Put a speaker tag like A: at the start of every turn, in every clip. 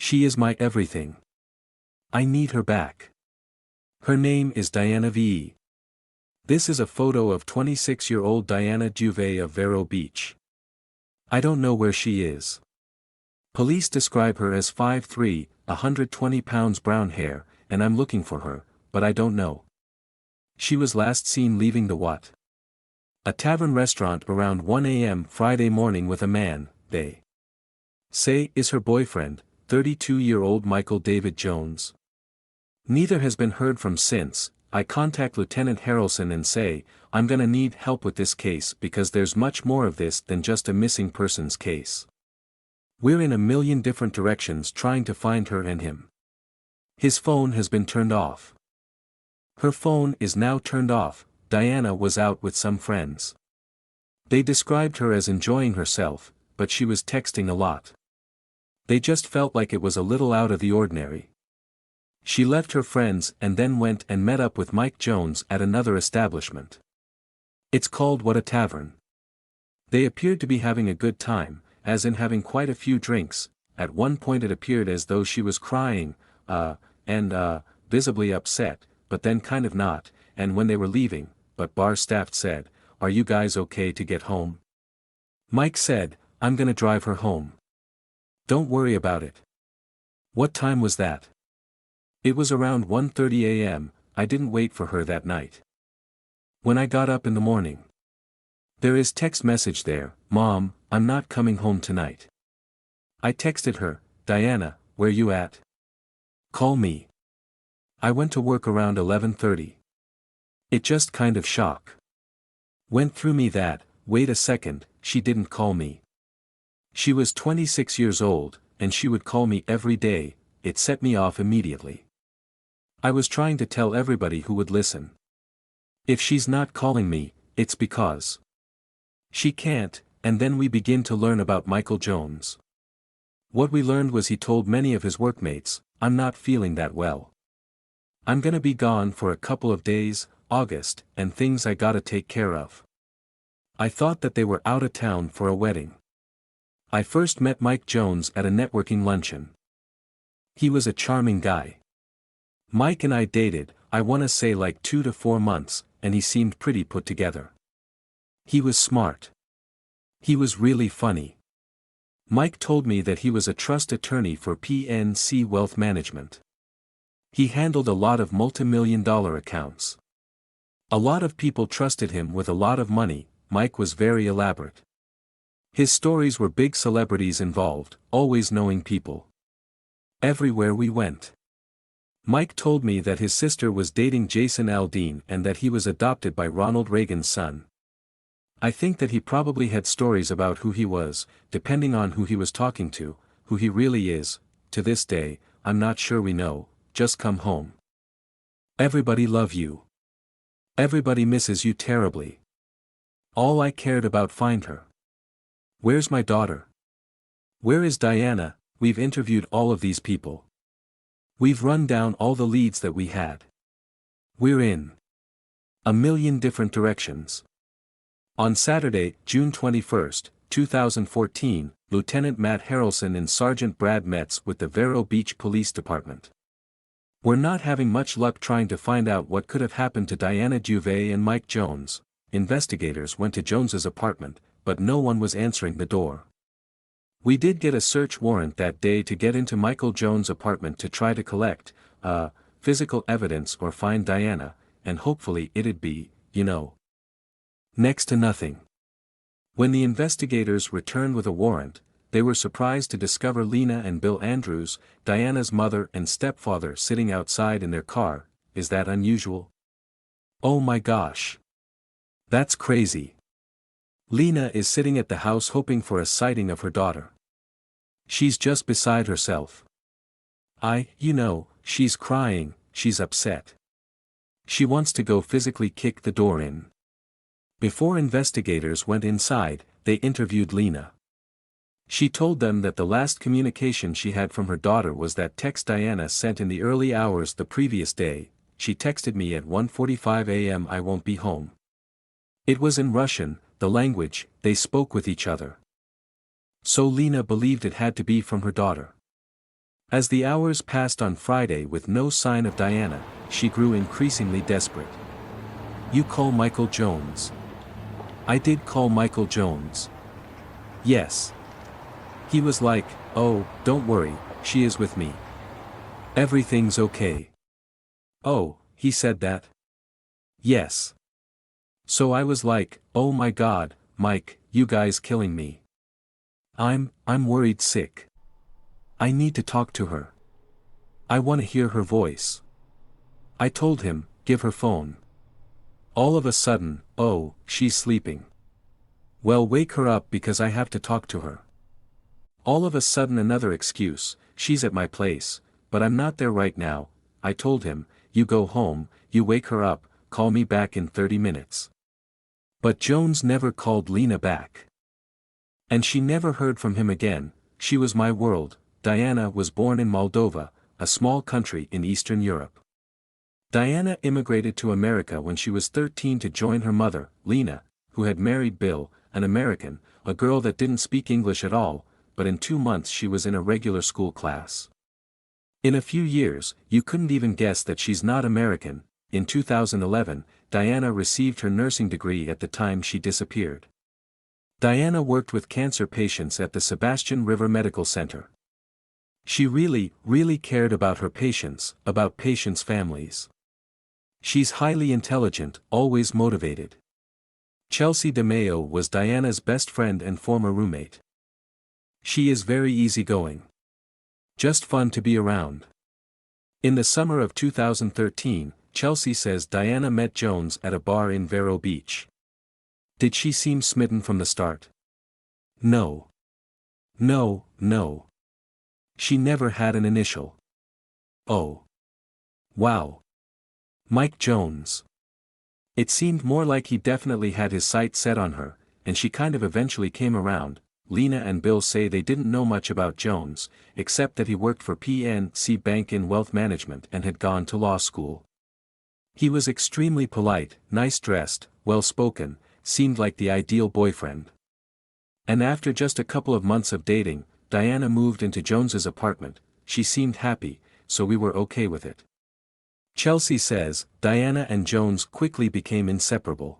A: She is my everything. I need her back. Her name is Diana V. This is a photo of 26-year-old Diana Juve of Vero Beach. I don't know where she is. Police describe her as 5'3", 120 pounds brown hair, and I'm looking for her, but I don't know. She was last seen leaving the what? A tavern restaurant around 1 a.m. Friday morning with a man, they say is her boyfriend, 32-year-old Michael David Jones. Neither has been heard from since. I contact Lieutenant Harrelson and say, I'm gonna need help with this case because there's much more of this than just a missing persons case. We're in a million different directions trying to find her and him. His phone has been turned off. Her phone is now turned off. Diana was out with some friends. They described her as enjoying herself, but she was texting a lot. They just felt like it was a little out of the ordinary. She left her friends and then went and met up with Mike Jones at another establishment. It's called What a Tavern. They appeared to be having a good time, as in having quite a few drinks. At one point it appeared as though she was crying, visibly upset, but then kind of not, and when they were leaving, but bar staff said, "Are you guys okay to get home?" Mike said, "I'm gonna drive her home. Don't worry about it." What time was that? It was around 1:30 a.m., I didn't wait for her that night. When I got up in the morning. There is text message there, "Mom, I'm not coming home tonight." I texted her, "Diana, where you at? Call me." I went to work around 11:30. It just kind of went through me that, wait a second, she didn't call me. She was 26 years old, and she would call me every day. It set me off immediately. I was trying to tell everybody who would listen. If she's not calling me, it's because she can't, and then we begin to learn about Michael Jones. What we learned was he told many of his workmates, "I'm not feeling that well. I'm gonna be gone for a couple of days, August, and things I gotta take care of." I thought that they were out of town for a wedding. I first met Mike Jones at a networking luncheon. He was a charming guy. Mike and I dated, I wanna say like 2 to 4 months, and he seemed pretty put together. He was smart. He was really funny. Mike told me that he was a trust attorney for PNC Wealth Management. He handled a lot of multi-million-dollar accounts. A lot of people trusted him with a lot of money. Mike was very elaborate. His stories were big celebrities involved, always knowing people. Everywhere we went. Mike told me that his sister was dating Jason Aldean and that he was adopted by Ronald Reagan's son. I think that he probably had stories about who he was, depending on who he was talking to, who he really is. To this day, I'm not sure we know. Just come home. Everybody love you. Everybody misses you terribly. All I cared about find her. Where's my daughter? Where is Diana? We've interviewed all of these people. We've run down all the leads that we had. We're in a million different directions. On Saturday, June 21, 2014, Lieutenant Matt Harrelson and Sergeant Brad Metz with the Vero Beach Police Department. We're not having much luck trying to find out what could have happened to Diana Juve and Mike Jones. Investigators went to Jones's apartment, but no one was answering the door. We did get a search warrant that day to get into Michael Jones' apartment to try to collect, physical evidence or find Diana, and hopefully it'd be, next to nothing. When the investigators returned with a warrant, they were surprised to discover Lena and Bill Andrews, Diana's mother and stepfather sitting outside in their car. Is that unusual? Oh my gosh. That's crazy. Lena is sitting at the house hoping for a sighting of her daughter. She's just beside herself. She's crying, she's upset. She wants to go physically kick the door in. Before investigators went inside, they interviewed Lena. She told them that the last communication she had from her daughter was that text Diana sent in the early hours the previous day. She texted me at 1:45 a.m. "I won't be home." It was in Russian, the language they spoke with each other. So Lena believed it had to be from her daughter. As the hours passed on Friday with no sign of Diana, she grew increasingly desperate. "You call Michael Jones." I did call Michael Jones. Yes. He was like, "Oh, don't worry, she is with me. Everything's okay." "Oh," he said that? "Yes." So I was like, "Oh my God, Mike, you guys killing me. I'm worried sick. I need to talk to her. I want to hear her voice." I told him, "Give her phone." All of a sudden, "Oh, she's sleeping. Well, wake her up because I have to talk to her." All of a sudden another excuse, "She's at my place, but I'm not there right now." I told him, "You go home, you wake her up, call me back in 30 minutes. But Jones never called Lena back. And she never heard from him again. She was my world. Diana was born in Moldova, a small country in Eastern Europe. Diana immigrated to America when she was 13 to join her mother, Lena, who had married Bill, an American, a girl that didn't speak English at all, but in 2 months she was in a regular school class. In a few years, you couldn't even guess that she's not American. In 2011, Diana received her nursing degree at the time she disappeared. Diana worked with cancer patients at the Sebastian River Medical Center. She really cared about her patients, about patients' families. She's highly intelligent, always motivated. Chelsea DeMayo was Diana's best friend and former roommate. She is very easygoing. Just fun to be around. In the summer of 2013, Chelsea says Diana met Jones at a bar in Vero Beach. Did she seem smitten from the start? No. No. She never had an initial. Oh. Wow. Mike Jones. It seemed more like he definitely had his sights set on her, and she kind of eventually came around. Lena and Bill say they didn't know much about Jones, except that he worked for PNC Bank in wealth management and had gone to law school. He was extremely polite, nice-dressed, well-spoken, seemed like the ideal boyfriend. And after just a couple of months of dating, Diana moved into Jones's apartment. She seemed happy, so we were okay with it. Chelsea says, Diana and Jones quickly became inseparable.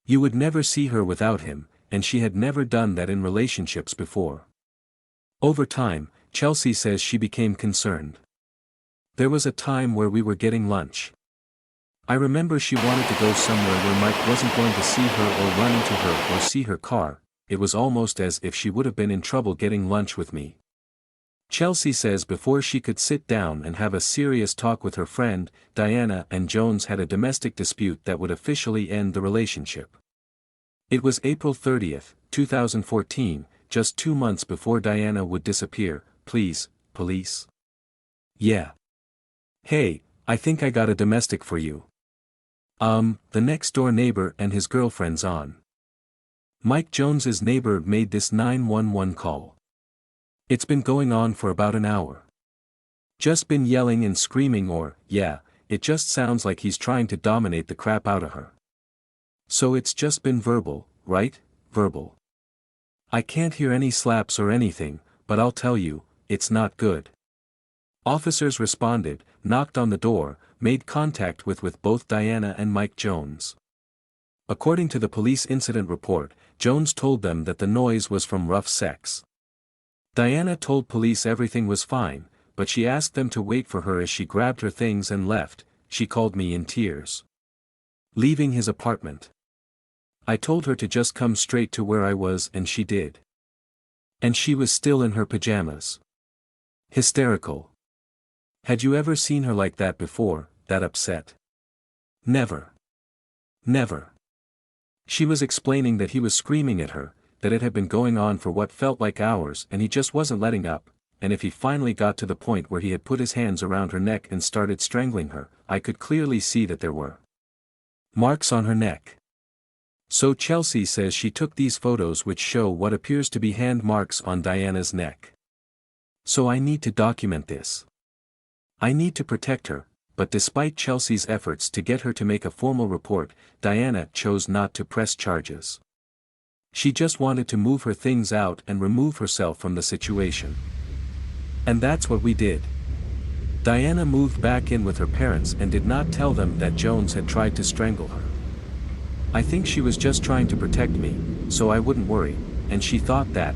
A: You would never see her without him, and she had never done that in relationships before. Over time, Chelsea says she became concerned. There was a time where we were getting lunch. I remember she wanted to go somewhere where Mike wasn't going to see her or run into her or see her car. It was almost as if she would have been in trouble getting lunch with me. Chelsea says before she could sit down and have a serious talk with her friend, Diana and Jones had a domestic dispute that would officially end the relationship. It was April 30th, 2014, just 2 months before Diana would disappear. Please, police. Yeah. Hey, I think I got a domestic for you. The next door neighbor and his girlfriend's on. Mike Jones's neighbor made this 911 call. It's been going on for about an hour. Just been yelling and screaming it just sounds like he's trying to dominate the crap out of her. So it's just been verbal, right? Verbal. I can't hear any slaps or anything, but I'll tell you, it's not good. Officers responded, knocked on the door, made contact with both Diana and Mike Jones. According to the police incident report, Jones told them that the noise was from rough sex. Diana told police everything was fine, but she asked them to wait for her as she grabbed her things and left. She called me in tears. Leaving his apartment. I told her to just come straight to where I was and she did. And she was still in her pajamas. Hysterical. Had you ever seen her like that before, that upset? Never. Never. She was explaining that he was screaming at her, that it had been going on for what felt like hours and he just wasn't letting up, and if he finally got to the point where he had put his hands around her neck and started strangling her, I could clearly see that there were marks on her neck. So Chelsea says she took these photos which show what appears to be hand marks on Diana's neck. So I need to document this. I need to protect her, but despite Chelsea's efforts to get her to make a formal report, Diana chose not to press charges. She just wanted to move her things out and remove herself from the situation. And that's what we did. Diana moved back in with her parents and did not tell them that Jones had tried to strangle her. I think she was just trying to protect me, so I wouldn't worry, and she thought that,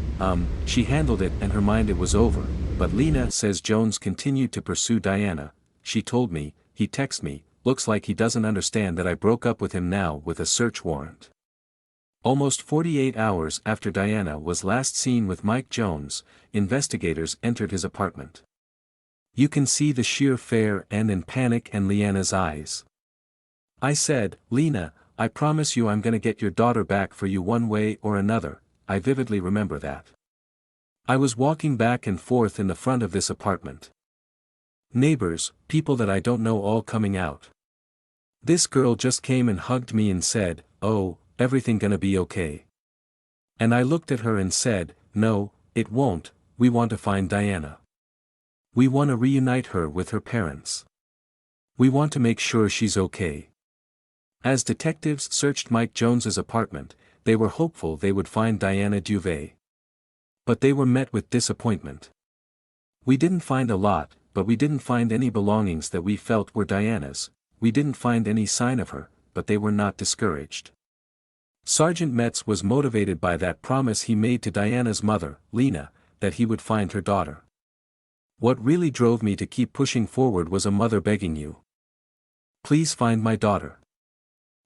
A: she handled it and her mind it was over, but Lena says Jones continued to pursue Diana. She told me, he texted me, looks like he doesn't understand that I broke up with him now with a search warrant. Almost 48 hours after Diana was last seen with Mike Jones, investigators entered his apartment. You can see the sheer fear and in panic in Leanna's eyes. I said, Lena, I promise you I'm gonna get your daughter back for you one way or another. I vividly remember that. I was walking back and forth in the front of this apartment. Neighbors, people that I don't know all coming out. This girl just came and hugged me and said, oh, everything gonna be okay. And I looked at her and said, no, it won't, we want to find Diana. We want to reunite her with her parents. We want to make sure she's okay. As detectives searched Mike Jones's apartment, they were hopeful they would find Diana Duvet. But they were met with disappointment. We didn't find a lot, but we didn't find any belongings that we felt were Diana's. We didn't find any sign of her, but they were not discouraged. Sergeant Metz was motivated by that promise he made to Diana's mother, Lena, that he would find her daughter. What really drove me to keep pushing forward was a mother begging you. Please find my daughter.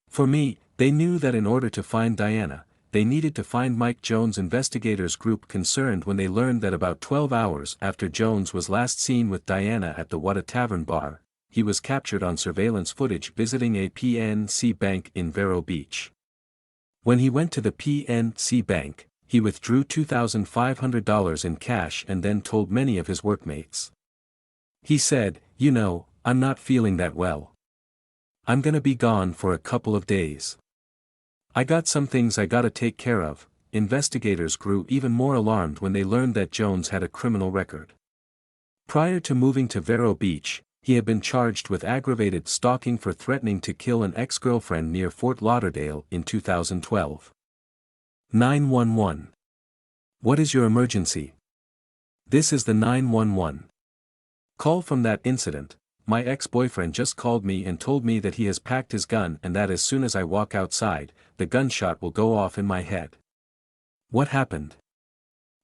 A: For me, they knew that in order to find Diana, they needed to find Mike Jones. Investigators group concerned when they learned that about 12 hours after Jones was last seen with Diana at the Wada Tavern bar, he was captured on surveillance footage visiting a PNC bank in Vero Beach. When he went to the PNC bank, he withdrew $2,500 in cash and then told many of his workmates. He said, you know, I'm not feeling that well. I'm gonna be gone for a couple of days. I got some things I gotta take care of. Investigators grew even more alarmed when they learned that Jones had a criminal record. Prior to moving to Vero Beach, he had been charged with aggravated stalking for threatening to kill an ex-girlfriend near Fort Lauderdale in 2012. 911. What is your emergency? This is the 911 call from that incident. My ex-boyfriend just called me and told me that he has packed his gun and that as soon as I walk outside, the gunshot will go off in my head. What happened?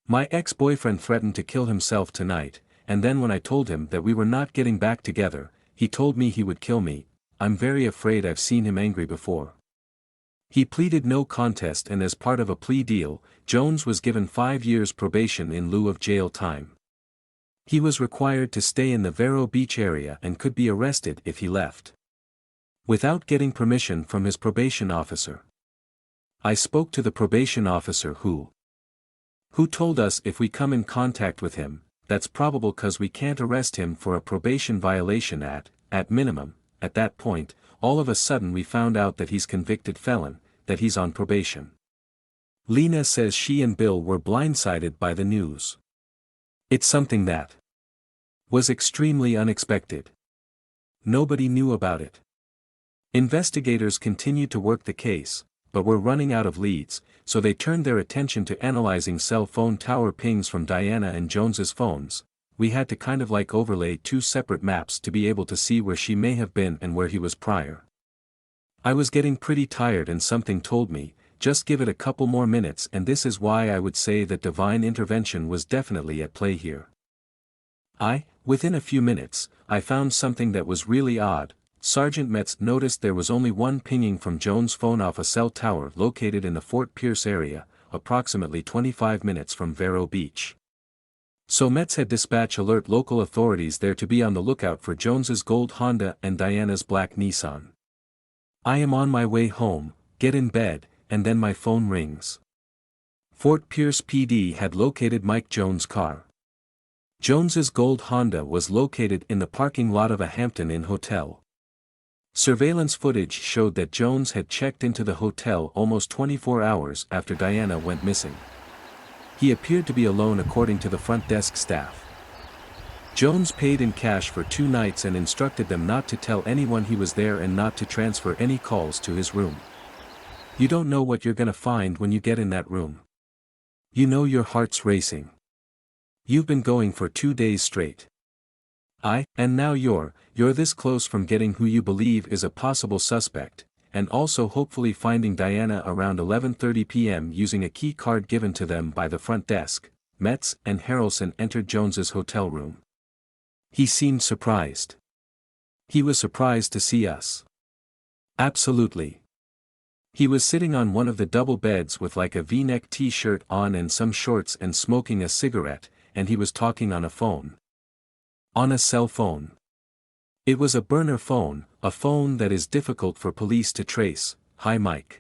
A: My ex-boyfriend threatened to kill himself tonight, and then when I told him that we were not getting back together, he told me he would kill me. I'm very afraid. I've seen him angry before. He pleaded no contest, and as part of a plea deal, Jones was given 5 years probation in lieu of jail time. He was required to stay in the Vero Beach area and could be arrested if he left without getting permission from his probation officer. I spoke to the probation officer who told us if we come in contact with him, that's probable cause we can't arrest him for a probation violation at minimum. At that point, all of a sudden we found out that he's convicted felon, that he's on probation. Lena says she and Bill were blindsided by the news. It's something that was extremely unexpected. Nobody knew about it. Investigators continued to work the case, but were running out of leads, so they turned their attention to analyzing cell phone tower pings from Diana and Jones's phones. We had to kind of like overlay 2 separate maps to be able to see where she may have been and where he was prior. I was getting pretty tired and something told me, just give it a couple more minutes, and this is why I would say that divine intervention was definitely at play here. Within a few minutes, I found something that was really odd. Sergeant Metz noticed there was only one pinging from Jones' phone off a cell tower located in the Fort Pierce area, approximately 25 minutes from Vero Beach. So Metz had dispatched alert local authorities there to be on the lookout for Jones's gold Honda and Diana's black Nissan. I am on my way home, get in bed, and then my phone rings. Fort Pierce PD had located Mike Jones' car. Jones's gold Honda was located in the parking lot of a Hampton Inn hotel. Surveillance footage showed that Jones had checked into the hotel almost 24 hours after Diana went missing. He appeared to be alone according to the front desk staff. Jones paid in cash for 2 nights and instructed them not to tell anyone he was there and not to transfer any calls to his room. You don't know what you're gonna find when you get in that room. You know your heart's racing. You've been going for 2 days straight. And now you're this close from getting who you believe is a possible suspect, and also hopefully finding Diana around 11:30 p.m. using a key card given to them by the front desk. Metz and Harrelson entered Jones's hotel room. He seemed surprised. He was surprised to see us. Absolutely. He was sitting on one of the double beds with like a V-neck t-shirt on and some shorts and smoking a cigarette, and he was talking on a phone. On a cell phone. It was a burner phone, a phone that is difficult for police to trace. Hi Mike.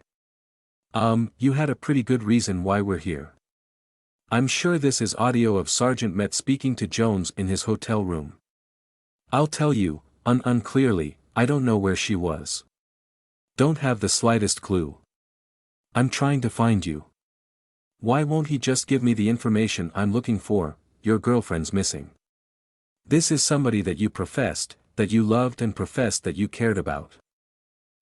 A: You had a pretty good reason why we're here. I'm sure this is audio of Sergeant Metz speaking to Jones in his hotel room. I'll tell you, unclearly, I don't know where she was. Don't have the slightest clue. I'm trying to find you. Why won't he just give me the information I'm looking for? Your girlfriend's missing. This is somebody that you professed, that you loved and professed that you cared about.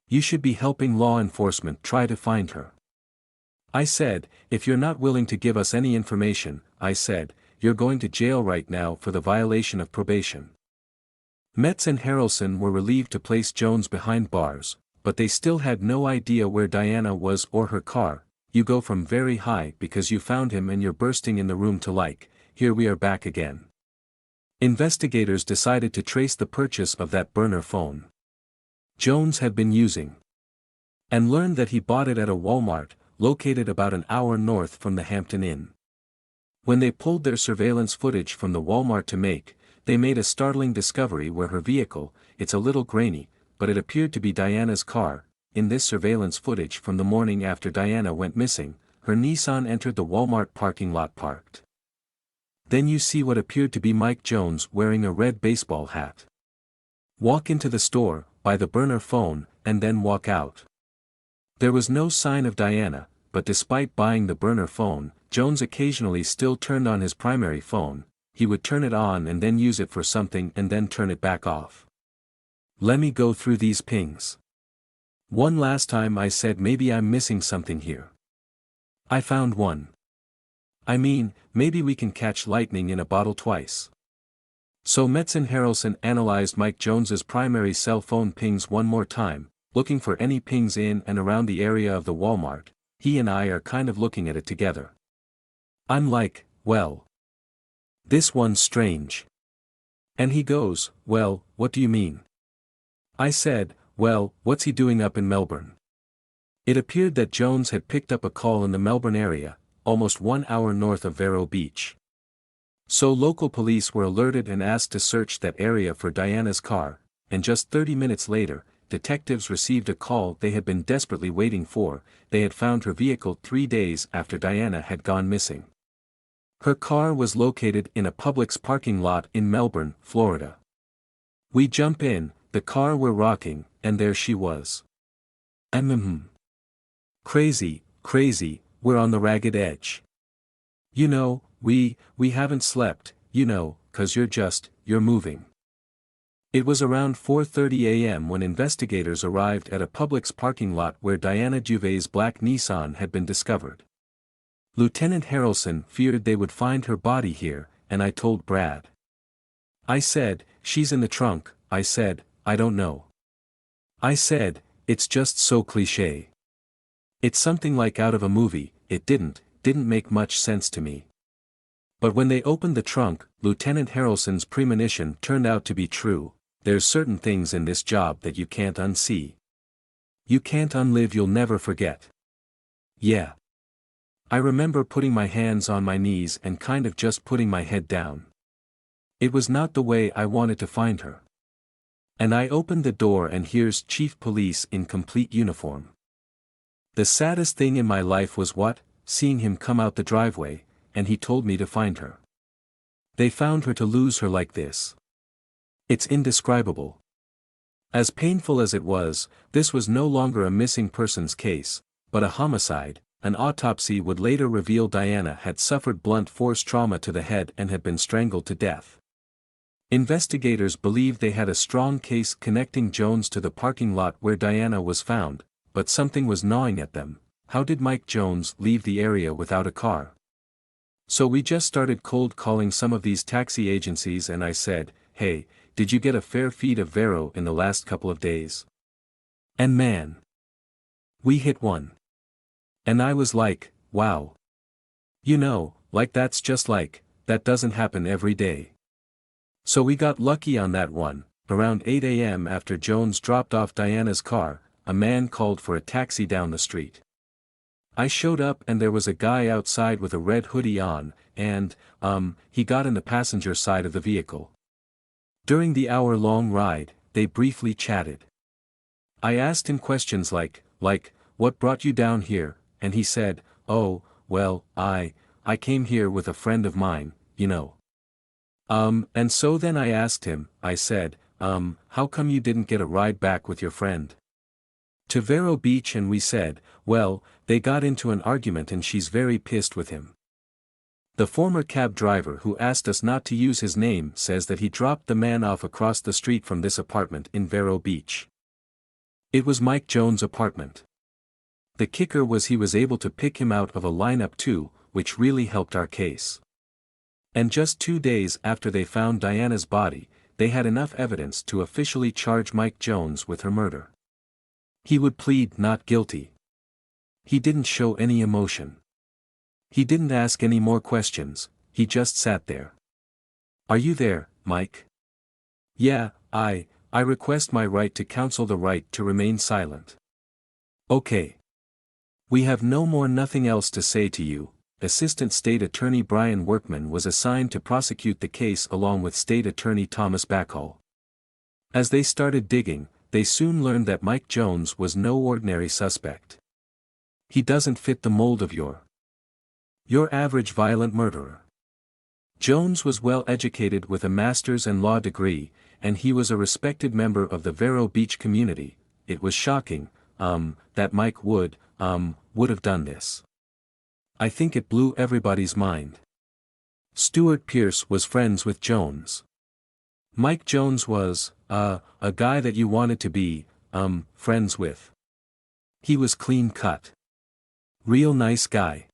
A: You should be helping law enforcement try to find her. I said, if you're not willing to give us any information, I said, you're going to jail right now for the violation of probation. Metz and Harrelson were relieved to place Jones behind bars, but they still had no idea where Diana was or her car. You go from very high because you found him and you're bursting in the room to like, here we are back again. Investigators decided to trace the purchase of that burner phone Jones had been using, and learned that he bought it at a Walmart, located about an hour north from the Hampton Inn. When they pulled their surveillance footage from the Walmart they made a startling discovery where her vehicle, it's a little grainy, but it appeared to be Diana's car. In this surveillance footage from the morning after Diana went missing, her Nissan entered the Walmart parking lot parked. Then you see what appeared to be Mike Jones wearing a red baseball hat. Walk into the store, buy the burner phone, and then walk out. There was no sign of Diana, but despite buying the burner phone, Jones occasionally still turned on his primary phone. He would turn it on and then use it for something and then turn it back off. Let me go through these pings. One last time I said maybe I'm missing something here. I found one. I mean, maybe we can catch lightning in a bottle twice. So Metz and Harrelson analyzed Mike Jones's primary cell phone pings one more time, looking for any pings in and around the area of the Walmart. He and I are kind of looking at it together. I'm like, well, this one's strange. And he goes, well, what do you mean? I said, well, what's he doing up in Melbourne? It appeared that Jones had picked up a call in the Melbourne area, almost 1 hour north of Vero Beach. So local police were alerted and asked to search that area for Diana's car, and just 30 minutes later, detectives received a call they had been desperately waiting for. They had found her vehicle 3 days after Diana had gone missing. Her car was located in a Publix parking lot in Melbourne, Florida. We jump in, the car were rocking, and there she was. Crazy, we're on the ragged edge. You know, we haven't slept, 'cause you're moving. It was around 4:30 a.m. when investigators arrived at a Publix parking lot where Diana Juve's black Nissan had been discovered. Lieutenant Harrelson feared they would find her body here, and I told Brad. I said, she's in the trunk. I said, I don't know. I said, it's just so cliché. It's something like out of a movie. It didn't make much sense to me. But when they opened the trunk, Lieutenant Harrelson's premonition turned out to be true. There's certain things in this job that you can't unsee. You can't unlive, you'll never forget. Yeah. I remember putting my hands on my knees and kind of just putting my head down. It was not the way I wanted to find her. And I opened the door and here's Chief Police in complete uniform. The saddest thing in my life was seeing him come out the driveway, and he told me to find her. They found her to lose her like this. It's indescribable. As painful as it was, this was no longer a missing persons case, but a homicide. An autopsy would later reveal Diana had suffered blunt force trauma to the head and had been strangled to death. Investigators believed they had a strong case connecting Jones to the parking lot where Diana was found, but something was gnawing at them. How did Mike Jones leave the area without a car? So we just started cold calling some of these taxi agencies and I said, hey, did you get a fair feed of Vero in the last couple of days? And man, we hit one. And I was like, wow. You know, like that's just like, that doesn't happen every day. So we got lucky on that one. Around 8 a.m. after Jones dropped off Diana's car, a man called for a taxi down the street. I showed up and there was a guy outside with a red hoodie on, and, he got in the passenger side of the vehicle. During the hour-long ride, they briefly chatted. I asked him questions like, what brought you down here, and he said, oh, well, I came here with a friend of mine, you know. And so then I asked him, I said, how come you didn't get a ride back with your friend to Vero Beach? And we said, well, they got into an argument and she's very pissed with him. The former cab driver who asked us not to use his name says that he dropped the man off across the street from this apartment in Vero Beach. It was Mike Jones' apartment. The kicker was he was able to pick him out of a lineup too, which really helped our case. And just 2 days after they found Diana's body, they had enough evidence to officially charge Mike Jones with her murder. He would plead not guilty. He didn't show any emotion. He didn't ask any more questions, he just sat there. Are you there, Mike? Yeah, I request my right to counsel, the right to remain silent. Okay. We have nothing else to say to you. Assistant State Attorney Brian Workman was assigned to prosecute the case along with State Attorney Thomas Bacall. As they started digging, they soon learned that Mike Jones was no ordinary suspect. He doesn't fit the mold of your average violent murderer. Jones was well educated with a master's and law degree, and he was a respected member of the Vero Beach community. It was shocking, that Mike would have done this. I think it blew everybody's mind. Stuart Pierce was friends with Jones. Mike Jones was, a guy that you wanted to be, friends with. He was clean cut. Real nice guy.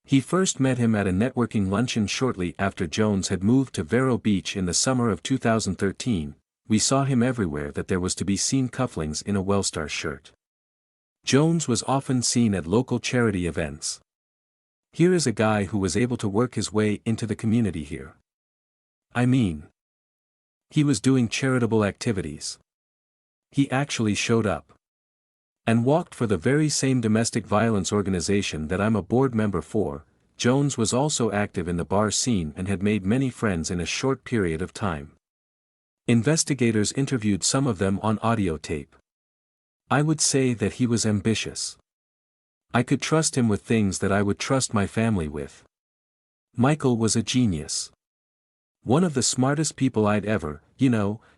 A: He first met him at a networking luncheon shortly after Jones had moved to Vero Beach in the summer of 2013. We saw him everywhere that there was to be seen cufflinks in a Wellstar shirt. Jones was often seen at local charity events. Here is a guy who was able to work his way into the community here. I mean, he was doing charitable activities. He actually showed up and walked for the very same domestic violence organization that I'm a board member for. Jones was also active in the bar scene and had made many friends in a short period of time. Investigators interviewed some of them on audio tape. I would say that he was ambitious. I could trust him with things that I would trust my family with. Michael was a genius. One of the smartest people I'd ever,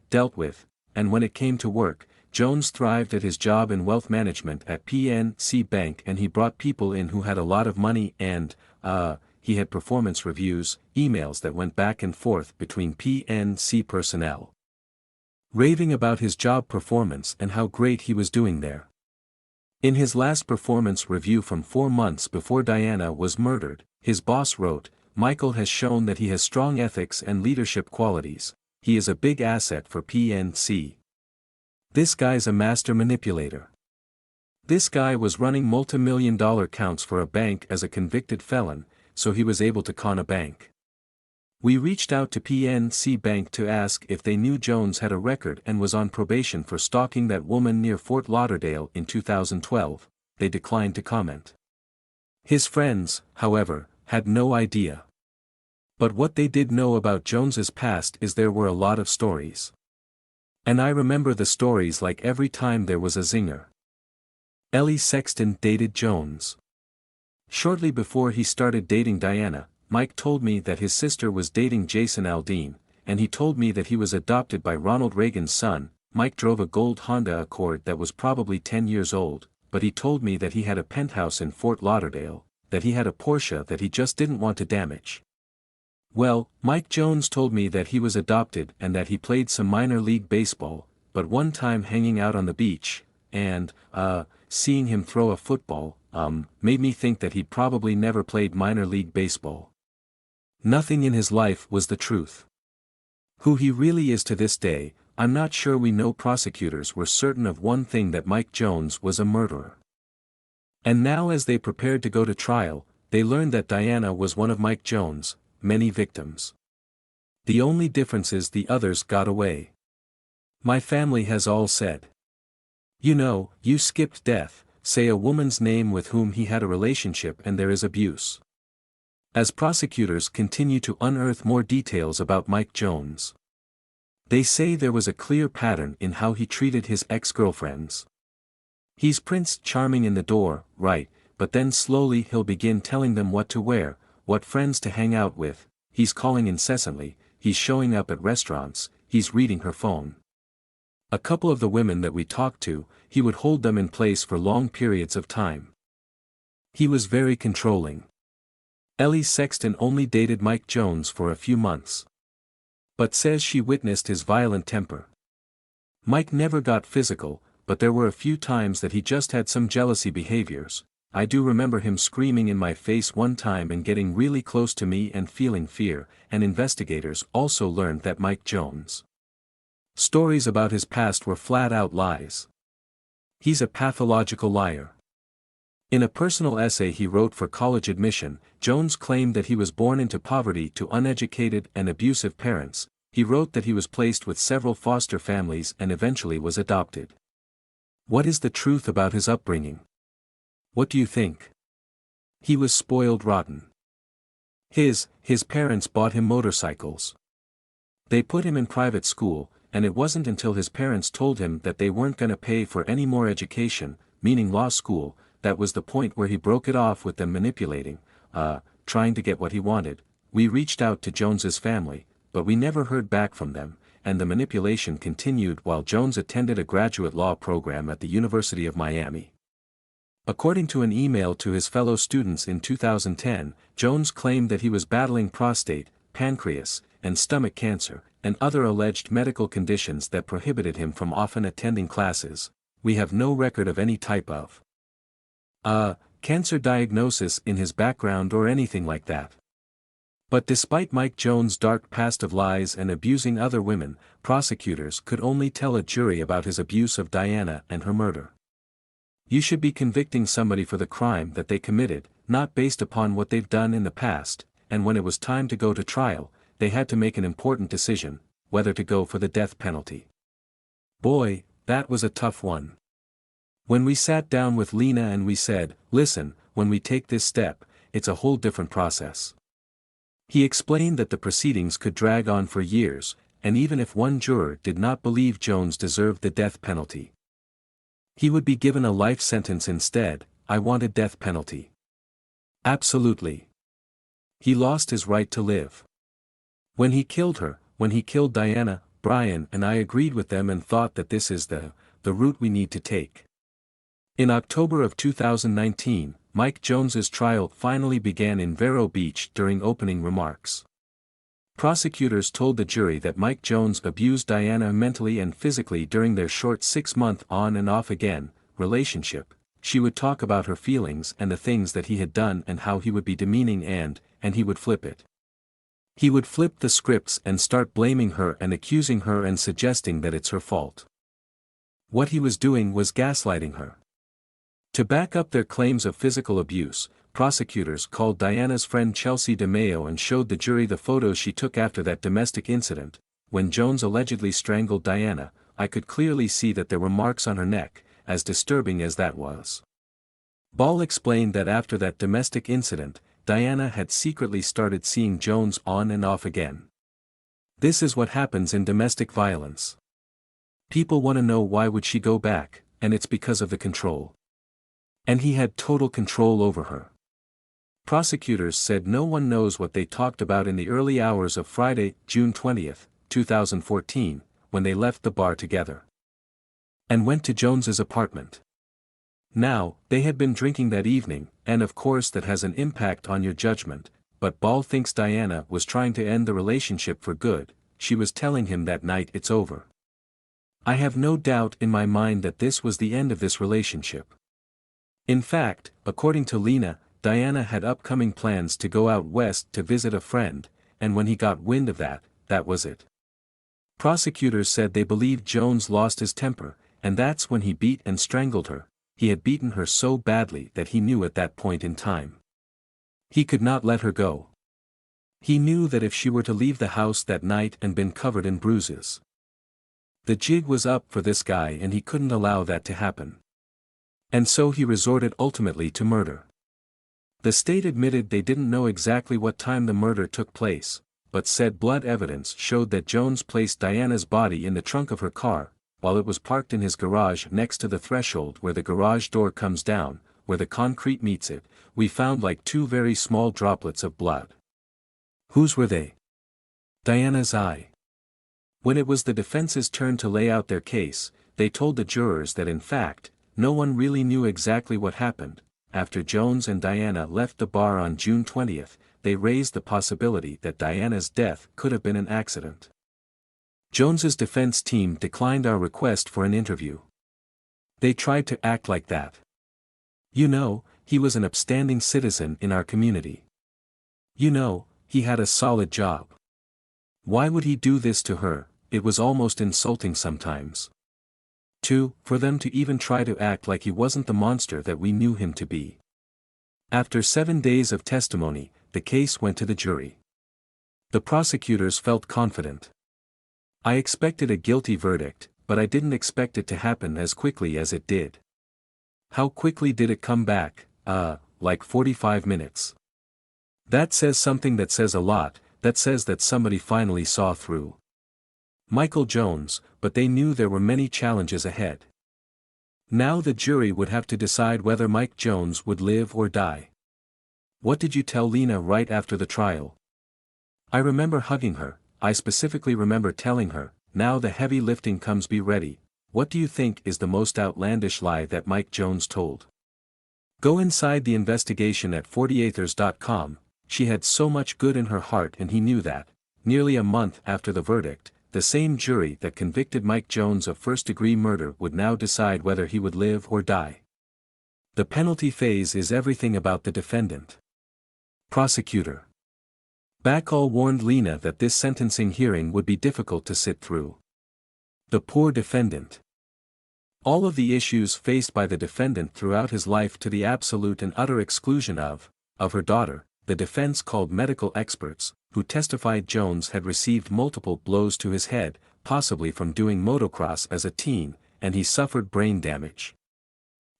A: dealt with, and when it came to work, Jones thrived at his job in wealth management at PNC Bank, and he brought people in who had a lot of money, and, he had performance reviews, emails that went back and forth between PNC personnel, raving about his job performance and how great he was doing there. In his last performance review from 4 months before Diana was murdered, his boss wrote, Michael has shown that he has strong ethics and leadership qualities. He is a big asset for PNC. This guy's a master manipulator. This guy was running multi-million-dollar counts for a bank as a convicted felon, so he was able to con a bank. We reached out to PNC Bank to ask if they knew Jones had a record and was on probation for stalking that woman near Fort Lauderdale in 2012. They declined to comment. His friends, however, had no idea. But what they did know about Jones's past is there were a lot of stories. And I remember the stories like every time there was a zinger. Ellie Sexton dated Jones. Shortly before he started dating Diana, Mike told me that his sister was dating Jason Aldean, and he told me that he was adopted by Ronald Reagan's son. Mike drove a gold Honda Accord that was probably 10 years old, but he told me that he had a penthouse in Fort Lauderdale, that he had a Porsche that he just didn't want to damage. Well, Mike Jones told me that he was adopted and that he played some minor league baseball, but one time hanging out on the beach, and, seeing him throw a football, made me think that he'd probably never played minor league baseball. Nothing in his life was the truth. Who he really is to this day, I'm not sure we know. Prosecutors were certain of one thing, that Mike Jones was a murderer. And now as they prepared to go to trial, they learned that Diana was one of Mike Jones' many victims. The only difference is the others got away. My family has all said. You know, you skipped death, say a woman's name with whom he had a relationship, and there is abuse. As prosecutors continue to unearth more details about Mike Jones, they say there was a clear pattern in how he treated his ex-girlfriends. He's Prince Charming in the door, right, but then slowly he'll begin telling them what to wear, what friends to hang out with, he's calling incessantly, he's showing up at restaurants, he's reading her phone. A couple of the women that we talked to, he would hold them in place for long periods of time. He was very controlling. Ellie Sexton only dated Mike Jones for a few months, but says she witnessed his violent temper. Mike never got physical, but there were a few times that he just had some jealousy behaviors. I do remember him screaming in my face one time and getting really close to me and feeling fear, and investigators also learned that Mike Jones' stories about his past were flat-out lies. He's a pathological liar. In a personal essay he wrote for college admission, Jones claimed that he was born into poverty to uneducated and abusive parents. He wrote that he was placed with several foster families and eventually was adopted. What is the truth about his upbringing? What do you think? He was spoiled rotten. His parents bought him motorcycles. They put him in private school, and it wasn't until his parents told him that they weren't gonna pay for any more education, meaning law school, that was the point where he broke it off with them, manipulating, trying to get what he wanted. We reached out to Jones's family, but we never heard back from them, and the manipulation continued while Jones attended a graduate law program at the University of Miami. According to an email to his fellow students in 2010, Jones claimed that he was battling prostate, pancreas, and stomach cancer, and other alleged medical conditions that prohibited him from often attending classes. We have no record of any type of cancer diagnosis in his background or anything like that. But despite Mike Jones' dark past of lies and abusing other women, prosecutors could only tell a jury about his abuse of Diana and her murder. You should be convicting somebody for the crime that they committed, not based upon what they've done in the past, and when it was time to go to trial, they had to make an important decision, whether to go for the death penalty. Boy, that was a tough one. When we sat down with Lena and we said, listen, when we take this step, it's a whole different process. He explained that the proceedings could drag on for years, and even if one juror did not believe Jones deserved the death penalty, he would be given a life sentence instead. I wanted death penalty. Absolutely. He lost his right to live. When he killed her, when he killed Diana, Brian and I agreed with them and thought that this is the route we need to take. In October of 2019, Mike Jones's trial finally began in Vero Beach during opening remarks. Prosecutors told the jury that Mike Jones abused Diana mentally and physically during their short 6-month on and off again relationship. She would talk about her feelings and the things that he had done and how he would be demeaning and he would flip it. He would flip the scripts and start blaming her and accusing her and suggesting that it's her fault. What he was doing was gaslighting her. To back up their claims of physical abuse, prosecutors called Diana's friend Chelsea DeMeo and showed the jury the photos she took after that domestic incident. When Jones allegedly strangled Diana, I could clearly see that there were marks on her neck, as disturbing as that was. Ball explained that after that domestic incident, Diana had secretly started seeing Jones on and off again. This is what happens in domestic violence. People want to know why would she go back, and it's because of the control. And he had total control over her. Prosecutors said no one knows what they talked about in the early hours of Friday, June 20, 2014, when they left the bar together and went to Jones's apartment. Now, they had been drinking that evening, and of course that has an impact on your judgment, but Ball thinks Diana was trying to end the relationship for good. She was telling him that night it's over. I have no doubt in my mind that this was the end of this relationship. In fact, according to Lena, Diana had upcoming plans to go out west to visit a friend, and when he got wind of that, that was it. Prosecutors said they believed Jones lost his temper, and that's when he beat and strangled her. He had beaten her so badly that he knew at that point in time he could not let her go. He knew that if she were to leave the house that night and been covered in bruises, the jig was up for this guy and he couldn't allow that to happen. And so he resorted ultimately to murder. The state admitted they didn't know exactly what time the murder took place, but said blood evidence showed that Jones placed Diana's body in the trunk of her car, while it was parked in his garage next to the threshold where the garage door comes down, where the concrete meets it. We found like 2 very small droplets of blood. Whose were they? Diana's. When it was the defense's turn to lay out their case, they told the jurors that in fact, no one really knew exactly what happened. After Jones and Diana left the bar on June 20th, they raised the possibility that Diana's death could have been an accident. Jones's defense team declined our request for an interview. They tried to act like that. You know, he was an upstanding citizen in our community. You know, he had a solid job. Why would he do this to her? It was almost insulting sometimes. 2. For them to even try to act like he wasn't the monster that we knew him to be. After 7 days of testimony, the case went to the jury. The prosecutors felt confident. I expected a guilty verdict, but I didn't expect it to happen as quickly as it did. How quickly did it come back? Like 45 minutes. That says something, that says a lot, that says that somebody finally saw through Michael Jones, but they knew there were many challenges ahead. Now the jury would have to decide whether Mike Jones would live or die. What did you tell Lena right after the trial? I remember hugging her. I specifically remember telling her, now the heavy lifting comes, be ready. What do you think is the most outlandish lie that Mike Jones told? Go inside the investigation at 40acres.com. She had so much good in her heart, and he knew that. Nearly a month after the verdict, the same jury that convicted Mike Jones of first-degree murder would now decide whether he would live or die. The penalty phase is everything about the defendant. Prosecutor Bacall warned Lena that this sentencing hearing would be difficult to sit through. The poor defendant. All of the issues faced by the defendant throughout his life, to the absolute and utter exclusion of her daughter. The defense called medical experts, who testified Jones had received multiple blows to his head, possibly from doing motocross as a teen, and he suffered brain damage.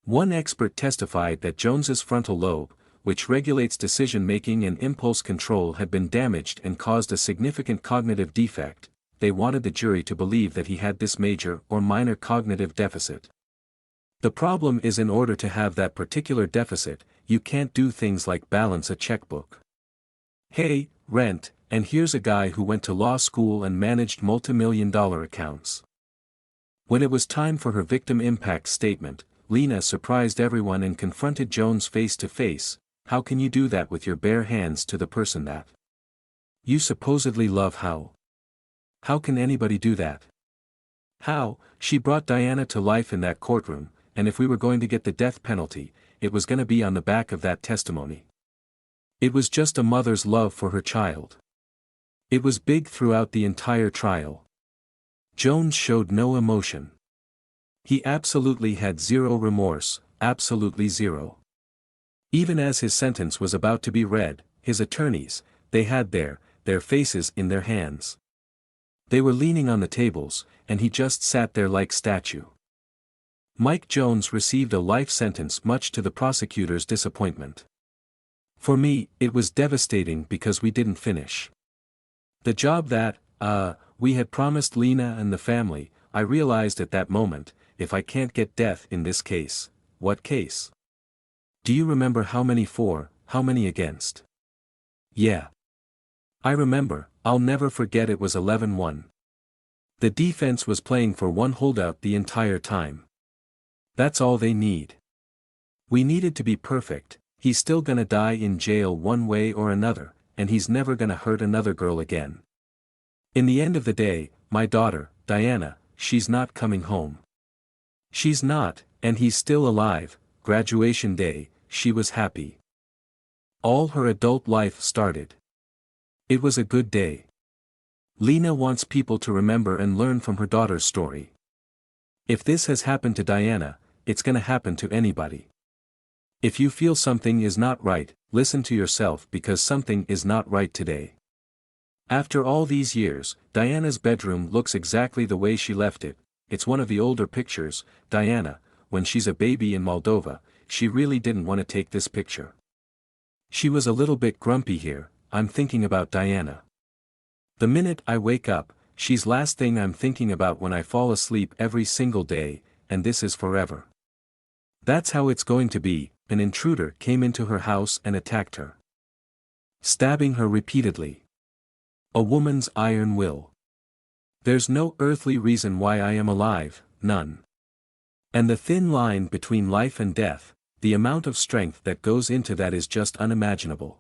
A: One expert testified that Jones's frontal lobe, which regulates decision-making and impulse control, had been damaged and caused a significant cognitive defect. They wanted the jury to believe that he had this major or minor cognitive deficit. The problem is, in order to have that particular deficit, you can't do things like balance a checkbook. Hey, rent, and here's a guy who went to law school and managed multi-million-dollar accounts. When it was time for her victim impact statement, Lena surprised everyone and confronted Jones face to face. How can you do that with your bare hands to the person that you supposedly love? How can anybody do that? How? She brought Diana to life in that courtroom, and if we were going to get the death penalty, it was going to be on the back of that testimony. It was just a mother's love for her child. It was big throughout the entire trial. Jones showed no emotion. He absolutely had zero remorse, absolutely zero. Even as his sentence was about to be read, his attorneys, they had their faces in their hands. They were leaning on the tables, and he just sat there like statue. Mike Jones received a life sentence, much to the prosecutor's disappointment. For me, it was devastating because we didn't finish the job that, we had promised Lena and the family. I realized at that moment, if I can't get death in this case, what case? Do you remember how many for, how many against? Yeah. I remember, I'll never forget, it was 11-1. The defense was playing for one holdout the entire time. That's all they need. We needed to be perfect. He's still gonna die in jail one way or another, and he's never gonna hurt another girl again. In the end of the day, my daughter, Diana, she's not coming home. She's not, and he's still alive. Graduation day, she was happy. All her adult life started. It was a good day. Lena wants people to remember and learn from her daughter's story. If this has happened to Diana, it's gonna happen to anybody. If you feel something is not right, listen to yourself because something is not right today. After all these years, Diana's bedroom looks exactly the way she left it. It's one of the older pictures. Diana, when she's a baby in Moldova, she really didn't want to take this picture. She was a little bit grumpy here. I'm thinking about Diana. The minute I wake up, she's last thing I'm thinking about when I fall asleep every single day, and this is forever. That's how it's going to be. An intruder came into her house and attacked her, stabbing her repeatedly. A woman's iron will. There's no earthly reason why I am alive, none. And the thin line between life and death, the amount of strength that goes into that is just unimaginable.